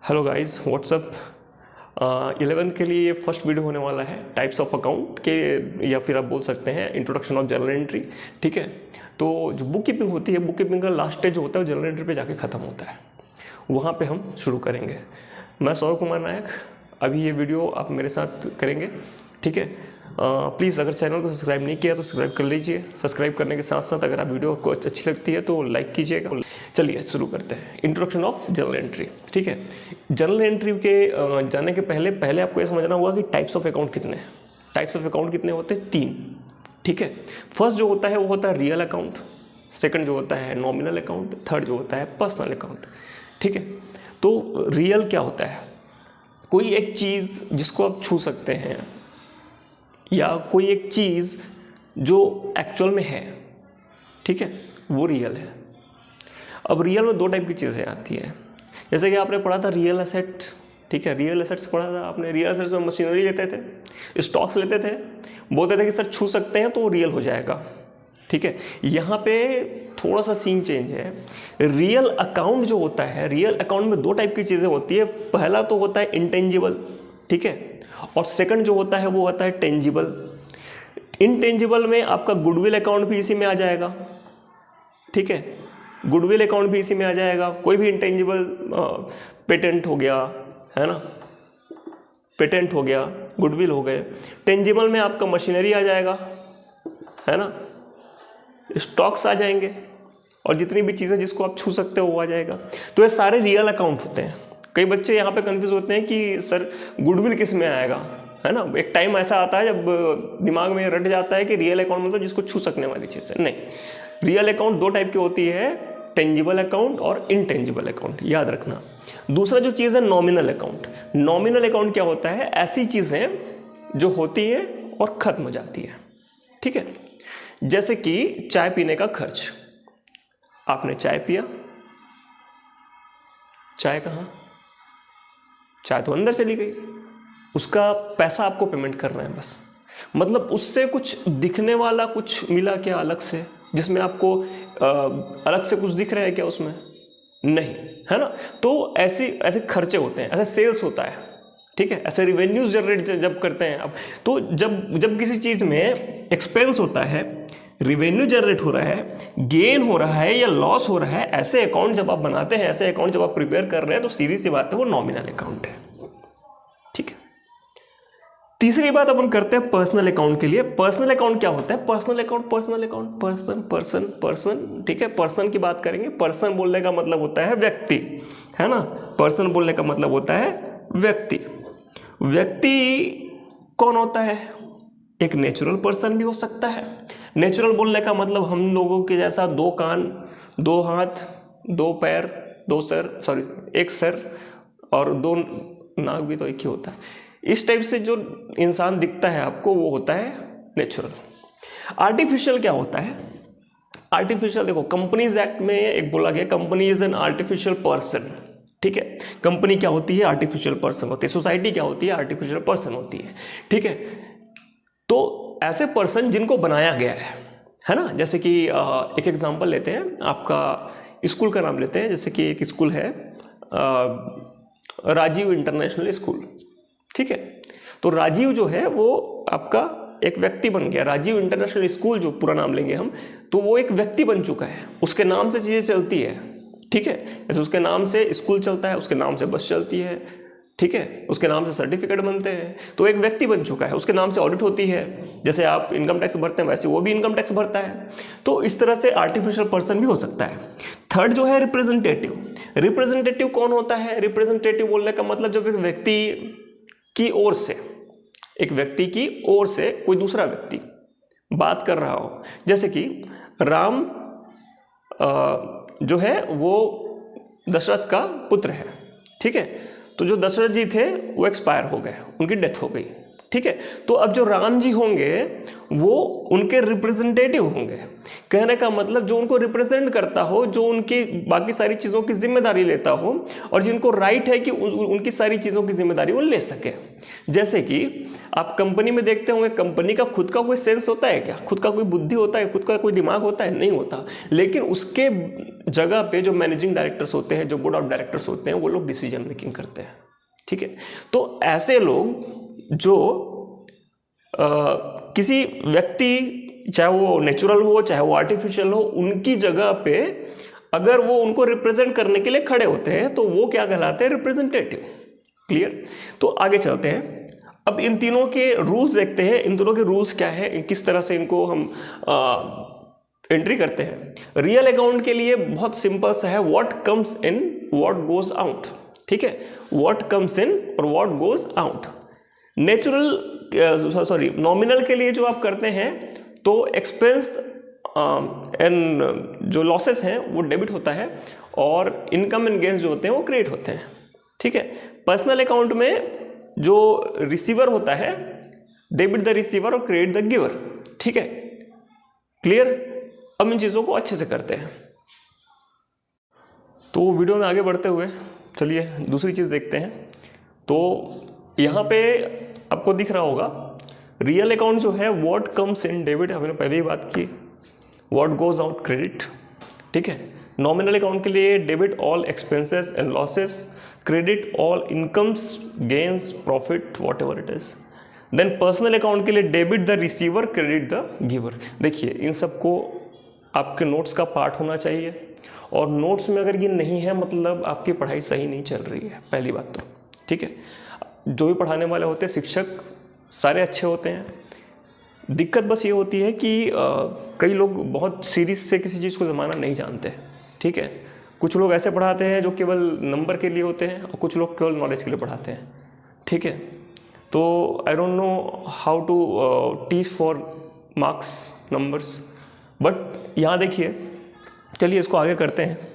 Hello guys, WhatsApp 11 के लिए ये फर्स्ट वीडियो होने वाला है टाइप्स ऑफ अकाउंट के, या फिर आप बोल सकते हैं इंट्रोडक्शन ऑफ जर्नल एंट्री। ठीक है, तो जो बुक कीपिंग होती है, बुक कीपिंग का लास्ट स्टेज होता है वो जर्नल एंट्री पे जाके ख़त्म होता है, वहाँ पे हम शुरू करेंगे। मैं सौरभ कुमार नायक, अभी ये वीडियो आप मेरे साथ करेंगे। ठीक है, प्लीज़ अगर चैनल को सब्सक्राइब नहीं किया तो सब्सक्राइब कर लीजिए। सब्सक्राइब करने के साथ साथ अगर आप वीडियो को अच्छी लगती है तो लाइक कीजिएगा। चलिए शुरू करते हैं, इंट्रोडक्शन ऑफ जर्नल एंट्री। ठीक है, जर्नल एंट्री के जाने के पहले आपको ये समझना होगा कि टाइप्स ऑफ अकाउंट कितने हैं। टाइप्स ऑफ अकाउंट कितने होते हैं? 3। ठीक है, फर्स्ट जो होता है वो होता है रियल अकाउंट, सेकंड जो होता है नॉमिनल अकाउंट, थर्ड जो होता है पर्सनल अकाउंट। ठीक है, तो रियल क्या होता है? कोई एक चीज़ जिसको आप छू सकते हैं, या कोई एक चीज़ जो एक्चुअल में है। ठीक है, वो रियल है। अब रियल में 2 टाइप की चीज़ें आती हैं, जैसे कि आपने पढ़ा था रियल एसेट। ठीक है, रियल एसेट्स पढ़ा था आपने। रियल एसेट्स में मशीनरी लेते थे, स्टॉक्स लेते थे, बोलते थे कि सर छू सकते हैं तो रियल हो जाएगा। ठीक है, यहाँ पे थोड़ा सा सीन चेंज है। रियल अकाउंट जो होता है, रियल अकाउंट में 2 टाइप की चीज़ें होती है। पहला तो होता है इंटेंजिबल, ठीक है, और सेकंड जो होता है वो होता है टेंजिबल। इनटेंजिबल में आपका गुडविल अकाउंट भी इसी में आ जाएगा। ठीक है, गुडविल अकाउंट भी इसी में आ जाएगा। कोई भी इंटेंजिबल, पेटेंट हो गया, है ना, पेटेंट हो गया, गुडविल हो गए। टेंजिबल में आपका मशीनरी आ जाएगा, है ना, स्टॉक्स आ जाएंगे, और जितनी भी चीज़ें जिसको आप छू सकते हो वो आ जाएगा। तो ये सारे रियल अकाउंट होते हैं। कई बच्चे यहाँ पे कंफ्यूज होते हैं कि सर गुडविल किस में आएगा, है ना। एक टाइम ऐसा आता है जब दिमाग में रट जाता है कि रियल अकाउंट मतलब जिसको छू सकने वाली चीज़ है। नहीं, रियल अकाउंट 2 टाइप की होती है, टेंजिबल अकाउंट और इनटेंजिबल अकाउंट, याद रखना। दूसरा जो चीज़ है नॉमिनल अकाउंट। नॉमिनल अकाउंट क्या होता है? ऐसी चीज़ें जो होती है और ख़त्म हो जाती है। ठीक है, जैसे कि चाय पीने का खर्च। आपने चाय पिया, चाय कहाँ? चाय तो अंदर चली गई, उसका पैसा आपको पेमेंट करना है बस। मतलब उससे कुछ दिखने वाला कुछ मिला क्या अलग से, जिसमें आपको अलग से कुछ दिख रहा है क्या उसमें? नहीं, है ना। तो ऐसे खर्चे होते हैं, ऐसे सेल्स होता है। ठीक है, ऐसे रिवेन्यूज जनरेट जब करते हैं आप, तो जब किसी चीज़ में एक्सपेंस होता है, रिवेन्यू जनरेट हो रहा है, गेन हो रहा है या लॉस हो रहा है, ऐसे अकाउंट जब आप बनाते हैं, ऐसे अकाउंट जब आप प्रिपेयर कर रहे हैं, तो सीधी सी बात है वो नॉमिनल अकाउंट है। ठीक है, तीसरी बात अपन करते हैं पर्सनल अकाउंट के लिए। पर्सनल अकाउंट क्या होता है? Personal account person. ठीक है, पर्सन की बात करेंगे। पर्सन बोलने का मतलब होता है व्यक्ति, है ना। पर्सन बोलने का मतलब होता है व्यक्ति। व्यक्ति कौन होता है? एक नेचुरल पर्सन भी हो सकता है। नेचुरल बोलने का मतलब हम लोगों के जैसा 2 कान, 2 हाथ, 2 पैर, 1 सर और 2 नाक भी तो एक ही होता है। इस टाइप से जो इंसान दिखता है आपको, वो होता है नेचुरल। आर्टिफिशियल क्या होता है? आर्टिफिशियल देखो, कंपनीज एक्ट में एक बोला गया, company is an artificial person. ठीक है, कंपनी क्या होती है? आर्टिफिशियल पर्सन होती है। सोसाइटी क्या होती है? आर्टिफिशियल पर्सन होती है। ठीक है, तो ऐसे पर्सन जिनको बनाया गया है ना। जैसे कि एक एग्जांपल लेते हैं, आपका स्कूल का नाम लेते हैं। जैसे कि एक स्कूल है राजीव इंटरनेशनल स्कूल। ठीक है, तो राजीव जो है वो आपका एक व्यक्ति बन गया। राजीव इंटरनेशनल स्कूल जो पूरा नाम लेंगे हम, तो वो एक व्यक्ति बन चुका है। उसके नाम से चीज़ें चलती है। ठीक है, जैसे उसके नाम से स्कूल चलता है, उसके नाम से बस चलती है। ठीक है, उसके नाम से सर्टिफिकेट बनते हैं, तो एक व्यक्ति बन चुका है। उसके नाम से ऑडिट होती है, जैसे आप इनकम टैक्स भरते हैं वैसे वो भी इनकम टैक्स भरता है। तो इस तरह से आर्टिफिशियल पर्सन भी हो सकता है। थर्ड जो है रिप्रेजेंटेटिव। रिप्रेजेंटेटिव कौन होता है? रिप्रेजेंटेटिव बोलने का मतलब जब एक व्यक्ति की ओर से, एक व्यक्ति की ओर से कोई दूसरा व्यक्ति बात कर रहा हो। जैसे कि राम जो है वो दशरथ का पुत्र है। ठीक है, तो जो दशरथ जी थे वो एक्सपायर हो गए, उनकी डेथ हो गई। ठीक है। तो अब जो राम जी होंगे वो उनके रिप्रेजेंटेटिव होंगे। कहने का मतलब जो उनको रिप्रेजेंट करता हो, जो उनकी बाकी सारी चीज़ों की जिम्मेदारी लेता हो और जिनको राइट है कि उनकी सारी चीज़ों की जिम्मेदारी वो ले सके। जैसे कि आप कंपनी में देखते होंगे, कंपनी का खुद का कोई सेंस होता है क्या? खुद का कोई बुद्धि होता है? खुद का कोई दिमाग होता है? नहीं होता। लेकिन उसके जगह पे जो मैनेजिंग डायरेक्टर्स होते हैं, जो बोर्ड ऑफ डायरेक्टर्स होते हैं, वो लोग डिसीजन मेकिंग करते हैं। ठीक है। तो ऐसे लोग जो किसी व्यक्ति, चाहे वो नेचुरल हो चाहे वो आर्टिफिशियल हो, उनकी जगह पे अगर वो उनको रिप्रेजेंट करने के लिए खड़े होते हैं तो वो क्या कहलाते हैं? रिप्रेजेंटेटिव। क्लियर? तो आगे चलते हैं। अब इन तीनों के रूल्स देखते हैं। इन तीनों के रूल्स क्या है, किस तरह से इनको हम एंट्री करते हैं। रियल अकाउंट के लिए बहुत सिंपल सा है, what comes in what goes out. ठीक है, व्हाट कम्स इन और व्हाट गोज आउट। नॉमिनल के लिए जो आप करते हैं तो एक्सपेंस एंड जो लॉसेस हैं वो डेबिट होता है और इनकम एंड गेन्स जो होते हैं वो क्रेडिट होते हैं। ठीक है। पर्सनल अकाउंट में जो रिसीवर होता है, डेबिट द रिसीवर और क्रेडिट द गिवर। ठीक है, क्लियर? अब इन चीज़ों को अच्छे से करते हैं। तो वीडियो में आगे बढ़ते हुए चलिए दूसरी चीज़ देखते हैं। तो यहाँ पे आपको दिख रहा होगा रियल अकाउंट जो है व्हाट कम्स इन डेबिट, हमने पहले ही बात की, व्हाट गोज आउट क्रेडिट। ठीक है। नॉमिनल अकाउंट के लिए debit all expenses and losses, credit all incomes gains profit whatever it is. Then personal account के लिए debit the receiver, credit the giver. देखिए इन सबको आपके नोट्स का पार्ट होना चाहिए और नोट्स में अगर ये नहीं है मतलब आपकी पढ़ाई सही नहीं चल रही है, पहली बात तो। ठीक है। जो भी पढ़ाने वाले होते हैं शिक्षक सारे अच्छे होते हैं, दिक्कत बस ये होती है कि कई लोग बहुत सीरीज से किसी चीज़ को ज़माना नहीं जानते। ठीक है। कुछ लोग ऐसे पढ़ाते हैं जो केवल नंबर के लिए होते हैं और कुछ लोग केवल नॉलेज के लिए पढ़ाते हैं। ठीक है। तो I don't know how to teach for marks numbers, but यहाँ देखिए, चलिए इसको आगे करते हैं।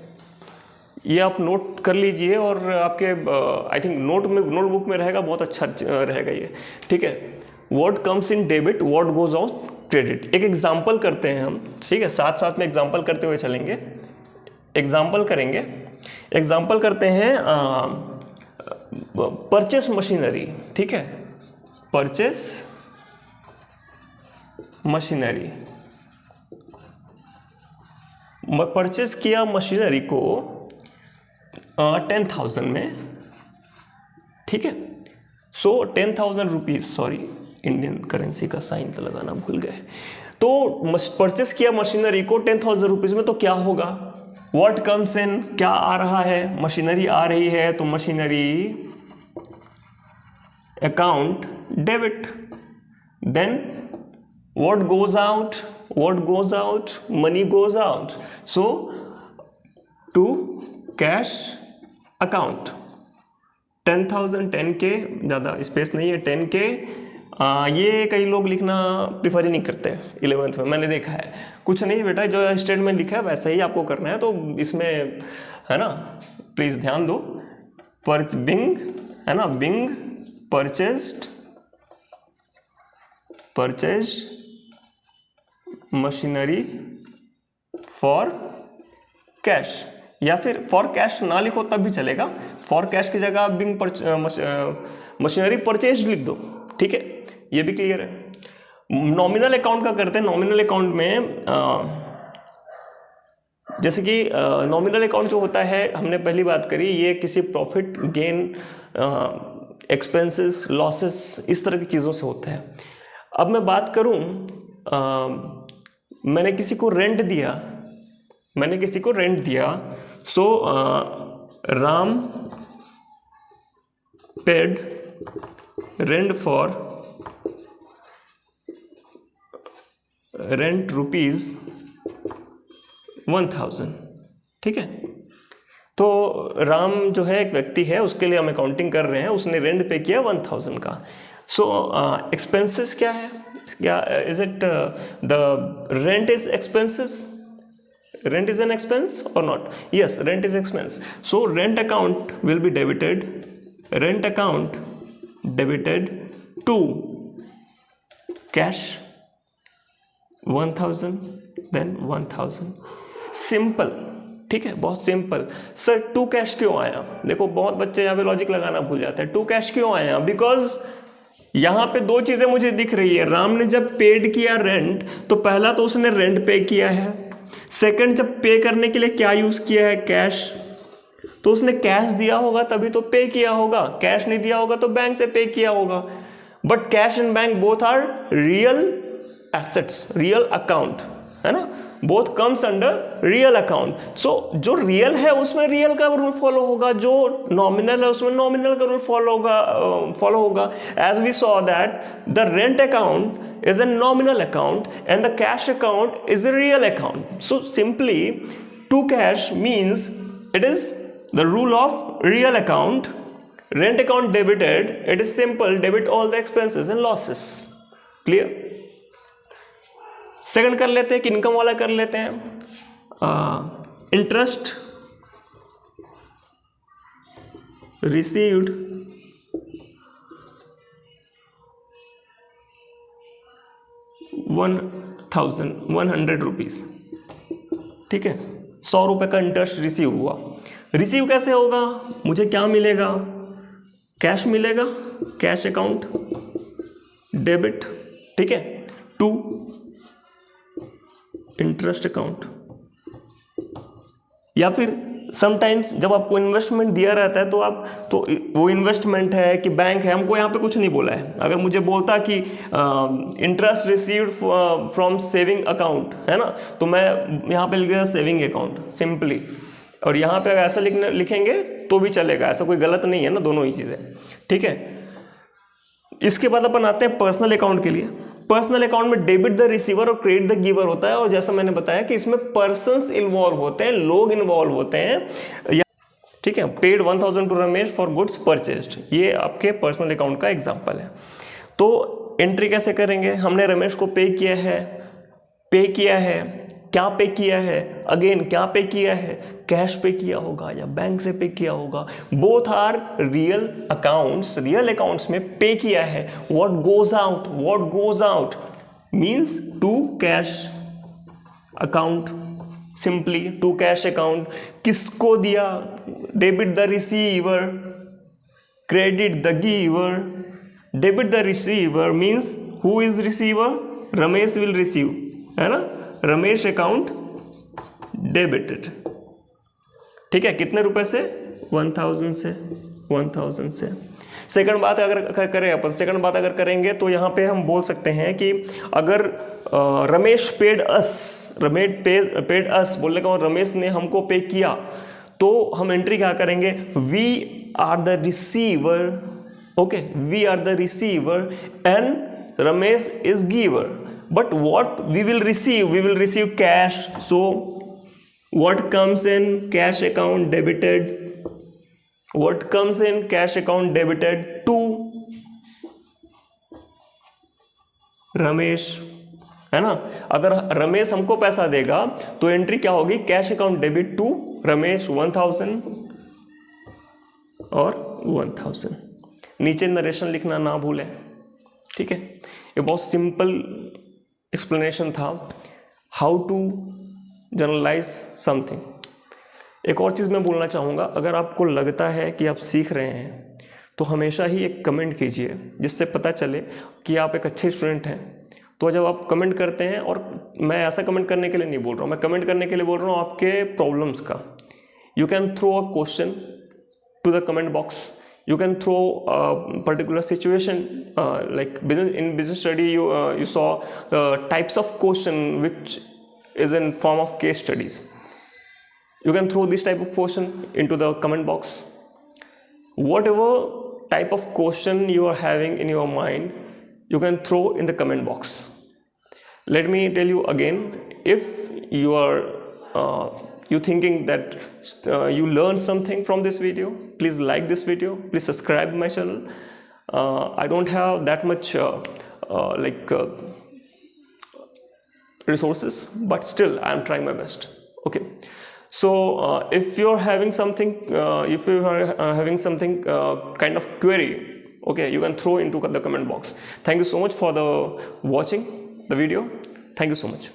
ये आप नोट कर लीजिए और आपके आई थिंक नोटबुक में रहेगा, बहुत अच्छा रहेगा ये। ठीक है। What comes in debit, what goes out credit. एक एग्जांपल करते हैं हम। ठीक है, साथ साथ में एग्जांपल करते हुए चलेंगे। एग्जांपल करेंगे, एग्जांपल करते हैं परचेस मशीनरी। ठीक है, परचेस मशीनरी। परचेस किया मशीनरी को 10,000 में। ठीक है। सो 10,000 रुपीज, सॉरी इंडियन करेंसी का साइन तो लगाना भूल गए। तो परचेस किया मशीनरी को 10,000 रुपीज में, तो क्या होगा? व्हाट कम्स इन, क्या आ रहा है? मशीनरी आ रही है, तो machinery account debit. Then what goes out, what goes out, money goes out, so to cash account. 10,000 10K, ज़्यादा स्पेस नहीं है, 10K। ये कई लोग लिखना प्रीफर ही नहीं करते 11th में, मैंने देखा है। कुछ नहीं बेटा, जो स्टेटमेंट लिखा है वैसा ही आपको करना है, तो इसमें है ना, प्लीज़ ध्यान दो। बिंग है ना, being purchased machinery for cash, या फिर फॉर कैश ना लिखो तब भी चलेगा। फॉर कैश की जगह आप बिंग मशीनरी परचेज लिख दो। ठीक है, ये भी क्लियर है। नॉमिनल अकाउंट का करते हैं। नॉमिनल अकाउंट में जैसे कि नॉमिनल अकाउंट जो होता है, हमने पहली बात करी, ये किसी प्रॉफिट गेन, एक्सपेंसेस, लॉसेस, इस तरह की चीज़ों से होता है। अब मैं बात करूं, मैंने किसी को रेंट दिया, so Ram paid rent for rent rupees 1,000। ठीक है। तो राम जो है एक व्यक्ति है, उसके लिए हम अकाउंटिंग कर रहे हैं, उसने रेंट पे किया 1,000 का। सो एक्सपेंसेस क्या है? क्या is it the rent is expenses? Rent is an expense or not? Yes, rent is expense. So rent account will be debited. Rent account debited to cash 1000 then 1000, simple. ठीक है, बहुत simple. Sir to cash क्यों आया? देखो बहुत बच्चे यहाँ पे लॉजिक लगाना भूल जाते हैं। टू कैश क्यों आया? बिकॉज यहाँ पे दो चीजें मुझे दिख रही है। राम ने जब पेड किया रेंट, तो पहला तो उसने रेंट पे किया है, सेकंड जब पे करने के लिए क्या यूज किया है? कैश। तो उसने कैश दिया होगा तभी तो पे किया होगा, कैश नहीं दिया होगा तो बैंक से पे किया होगा। But cash and bank both are real assets, real account, है ना, both comes under real account. So जो रियल है उसमें रियल का रूल फॉलो होगा, जो नॉमिनल है उसमें नॉमिनल का रूल फॉलो होगा। As we saw that the rent account is a nominal account and the cash account is a real account. So simply to cash means it is the rule of real account. Rent account debited, it is simple, debit all the expenses and losses. Clear? Second कर लेते हैं कि income वाला कर लेते हैं। Interest received ₹1,100। ठीक है, 100 रुपये का इंटरेस्ट रिसीव हुआ। रिसीव कैसे होगा? मुझे क्या मिलेगा? कैश मिलेगा, कैश अकाउंट डेबिट, ठीक है, टू इंटरेस्ट अकाउंट। या फिर समटाइम्स जब आपको इन्वेस्टमेंट दिया रहता है तो वो इन्वेस्टमेंट है कि बैंक है, हमको यहाँ पे कुछ नहीं बोला है। अगर मुझे बोलता कि interest received from saving account, है ना, तो मैं यहाँ पे लिख दिया सेविंग अकाउंट सिंपली, और यहाँ पे अगर ऐसा लिखेंगे तो भी चलेगा, ऐसा कोई गलत नहीं है ना, दोनों ही चीज़ें। ठीक है, इसके बाद अपन आते हैं पर्सनल अकाउंट के लिए। पर्सनल अकाउंट में डेबिट द रिसीवर और क्रेडिट द गिवर होता है, और जैसा मैंने बताया कि इसमें पर्सन्स इन्वॉल्व होते हैं, लोग इन्वॉल्व होते हैं। ठीक है, paid 1000 to Ramesh for goods purchased, ये आपके पर्सनल अकाउंट का एग्जांपल है। तो एंट्री कैसे करेंगे? हमने रमेश को पे किया है, क्या पे किया है, अगेन क्या पे किया है, कैश पे किया होगा या बैंक से पे किया होगा। Both are real accounts, real accounts में पे किया है। What goes out means to cash account, simply to cash account. किसको दिया? Debit the receiver, credit the giver. Debit the receiver means who is receiver? Ramesh will receive, है ना, Ramesh account debited. ठीक है, कितने रुपए से? 1000 से। सेकंड बात अगर करें अपन, सेकंड बात अगर करेंगे तो यहाँ पे हम बोल सकते हैं कि अगर रमेश पेड अस बोलने का, और रमेश ने हमको पे किया, तो हम एंट्री क्या करेंगे? We are the receiver, okay, we are the receiver and Ramesh is giver. But what we will receive cash. So what comes in cash account debited? What comes in cash account debited to Ramesh, है ना। अगर रमेश हमको पैसा देगा तो entry क्या होगी? Cash account debit to Ramesh 1000 और 1000। नीचे नरेशन लिखना ना भूलें। ठीक है, ये बहुत सिंपल एक्सप्लेनेशन था, हाउ टू जनरलाइज समथिंग। एक और चीज़ मैं बोलना चाहूँगा, अगर आपको लगता है कि आप सीख रहे हैं तो हमेशा ही एक कमेंट कीजिए, जिससे पता चले कि आप एक अच्छे स्टूडेंट हैं। तो जब आप कमेंट करते हैं, और मैं ऐसा कमेंट करने के लिए नहीं बोल रहा हूँ, मैं कमेंट करने के लिए बोल रहा हूँ आपके प्रॉब्लम्स का। You can throw a question to the comment box. You can throw a particular situation like business study. You saw the types of question which is in form of case studies. You can throw this type of question into the comment box. Whatever type of question you are having in your mind, you can throw in the comment box. Let me tell you again, if you are you thinking that you learned something from this video, please like this video, please subscribe my channel. I don't have that much resources, but still I am trying my best. Okay, so if you're having something kind of query, Okay, you can throw into the comment box. Thank you so much for the watching the video. Thank you so much.